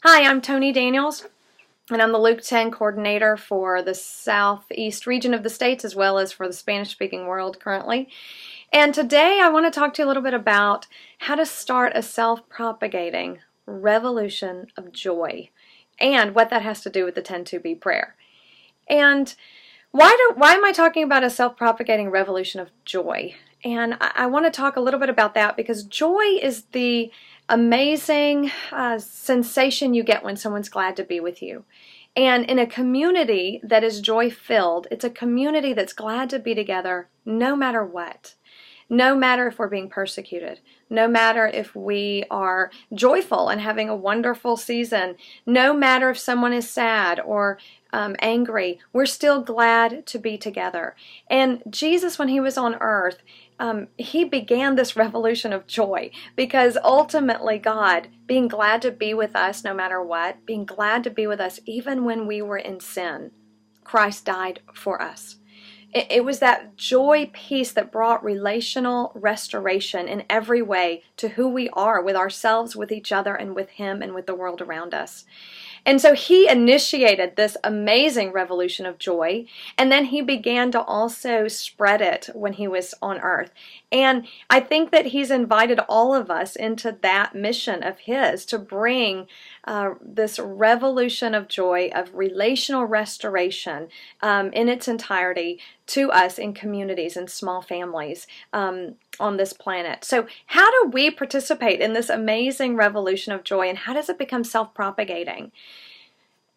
Hi, I'm Tony Daniels, and I'm the Luke 10 coordinator for the southeast region of the States as well as for the Spanish-speaking world currently. And today I want to talk to you a little bit about how to start a self-propagating revolution of joy and what that has to do with the 10-2B prayer. And why am I talking about a self-propagating revolution of joy? And I want to talk a little bit about that because joy is the amazing sensation you get when someone's glad to be with you. And in a community that is joy-filled, it's a community that's glad to be together no matter what. No matter if we're being persecuted, no matter if we are joyful and having a wonderful season, no matter if someone is sad or angry, we're still glad to be together. And Jesus, when he was on earth, he began this revolution of joy because ultimately God, being glad to be with us no matter what, being glad to be with us even when we were in sin, Christ died for us. It was that joy piece that brought relational restoration in every way to who we are with ourselves, with each other, and with Him and with the world around us. And so He initiated this amazing revolution of joy, and then He began to also spread it when He was on earth. And I think that He's invited all of us into that mission of His to bring this revolution of joy, of relational restoration in its entirety to us in communities and small families on this planet. So how do we participate in this amazing revolution of joy, and how does it become self-propagating?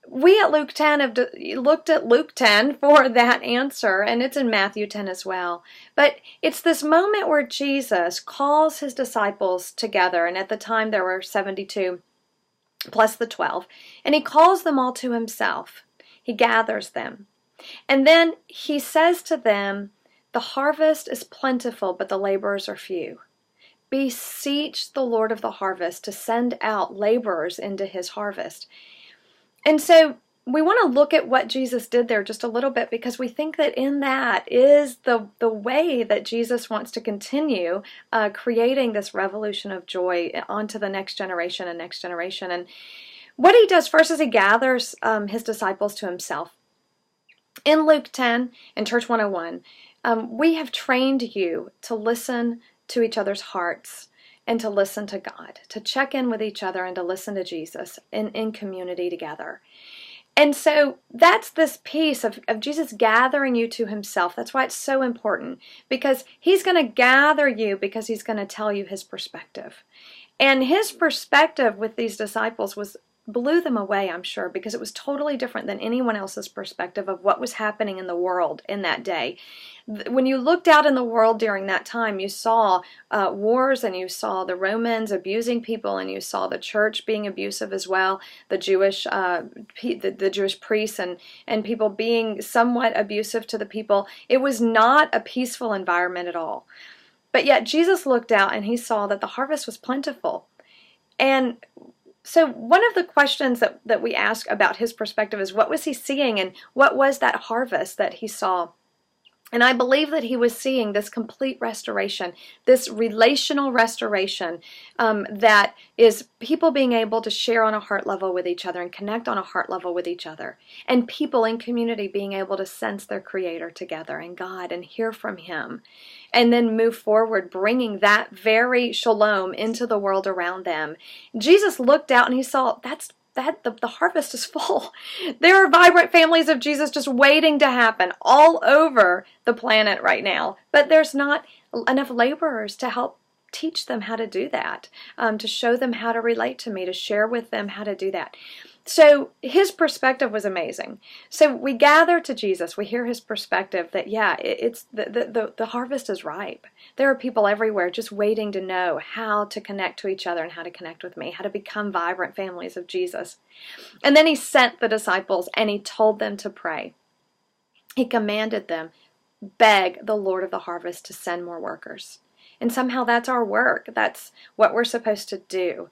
We at Luke 10 have looked at Luke 10 for that answer, and it's in Matthew 10 as well. But it's this moment where Jesus calls His disciples together, and at the time there were 72 plus the 12, and He calls them all to Himself. He gathers them. And then He says to them, "The harvest is plentiful, but the laborers are few. Beseech the Lord of the harvest to send out laborers into His harvest." And so we want to look at what Jesus did there just a little bit, because we think that in that is the way that Jesus wants to continue creating this revolution of joy onto the next generation and next generation. And what He does first is He gathers His disciples to Himself. In Luke 10 and Church 101, we have trained you to listen to each other's hearts and to listen to God, to check in with each other and to listen to Jesus in community together. And so that's this piece of Jesus gathering you to Himself. That's why it's so important, because He's going to gather you because He's going to tell you His perspective. And His perspective with these disciples blew them away, I'm sure, because it was totally different than anyone else's perspective of what was happening in the world in that day. When you looked out in the world during that time, you saw wars, and you saw the Romans abusing people, and you saw the church being abusive as well, the Jewish priests and people being somewhat abusive to the people. It was not a peaceful environment at all. But yet Jesus looked out and He saw that the harvest was plentiful. And so one of the questions that we ask about His perspective is, what was He seeing, and what was that harvest that He saw? And I believe that He was seeing this complete restoration, this relational restoration that is people being able to share on a heart level with each other and connect on a heart level with each other, and people in community being able to sense their Creator together and God and hear from Him, and then move forward, bringing that very shalom into the world around them. Jesus looked out and He saw the harvest is full. There are vibrant families of Jesus just waiting to happen all over the planet right now. But there's not enough laborers to help teach them how to do that, to show them how to relate to me, to share with them how to do that. So His perspective was amazing. So we gather to Jesus. We hear His perspective that, yeah, it's the harvest is ripe. There are people everywhere just waiting to know how to connect to each other and how to connect with me, how to become vibrant families of Jesus. And then He sent the disciples and He told them to pray. He commanded them, beg the Lord of the harvest to send more workers. And somehow that's our work. That's what we're supposed to do,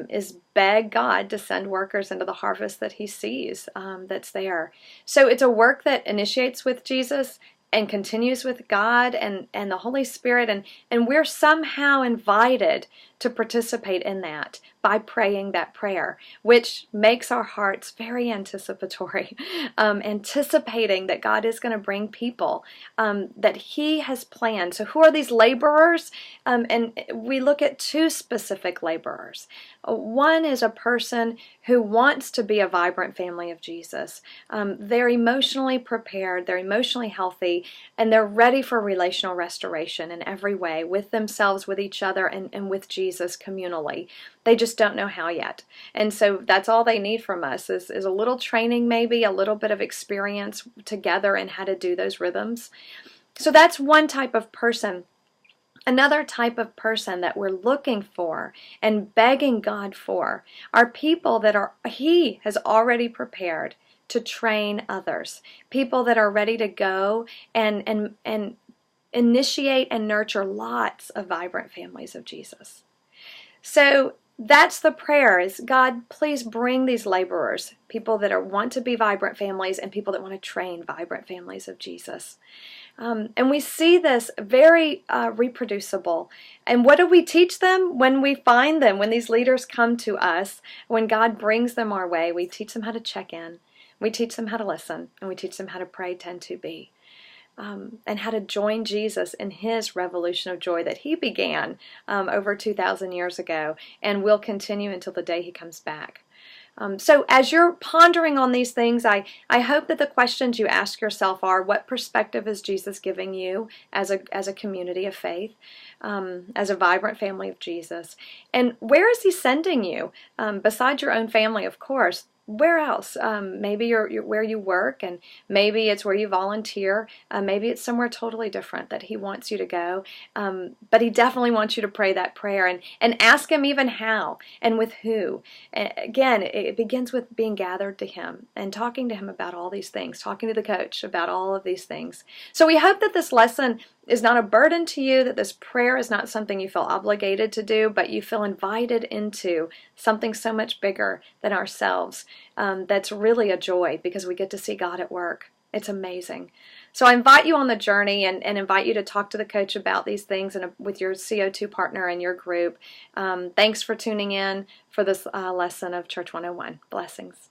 is beg God to send workers into the harvest that He sees that's there. So it's a work that initiates with Jesus and continues with God and the Holy Spirit, and we're somehow invited to participate in that by praying that prayer, which makes our hearts very anticipatory, anticipating that God is going to bring people that He has planned. So who are these laborers? And we look at two specific laborers. One is a person who wants to be a vibrant family of Jesus. They're emotionally prepared, they're emotionally healthy, and they're ready for relational restoration in every way, with themselves, with each other, and with Jesus communally. They just don't know how yet. And so that's all they need from us is a little training, maybe a little bit of experience together in how to do those rhythms. So that's one type of person. Another type of person that we're looking for and begging God for are people that He has already prepared to train others. People that are ready to go and initiate and nurture lots of vibrant families of Jesus. So that's the prayer, is God, please bring these laborers, people that want to be vibrant families and people that want to train vibrant families of Jesus. And we see this very reproducible. And what do we teach them when we find them, when these leaders come to us, when God brings them our way? We teach them how to check in, we teach them how to listen, and we teach them how to pray 10-2-B. And how to join Jesus in His revolution of joy that He began over 2,000 years ago and will continue until the day He comes back. So as you're pondering on these things, I hope that the questions you ask yourself are, what perspective is Jesus giving you as a community of faith, as a vibrant family of Jesus? And where is He sending you? Besides your own family, of course. Where else? Maybe you're where you work, and maybe it's where you volunteer. Maybe it's somewhere totally different that He wants you to go. But He definitely wants you to pray that prayer and ask Him even how and with who. And again, it begins with being gathered to Him and talking to Him about all these things, talking to the coach about all of these things. So we hope that this lesson is not a burden to you, that this prayer is not something you feel obligated to do, but you feel invited into something so much bigger than ourselves. That's really a joy because we get to see God at work. It's amazing. So I invite you on the journey and invite you to talk to the coach about these things and with your CO2 partner and your group. Thanks for tuning in for this lesson of Church 101. Blessings.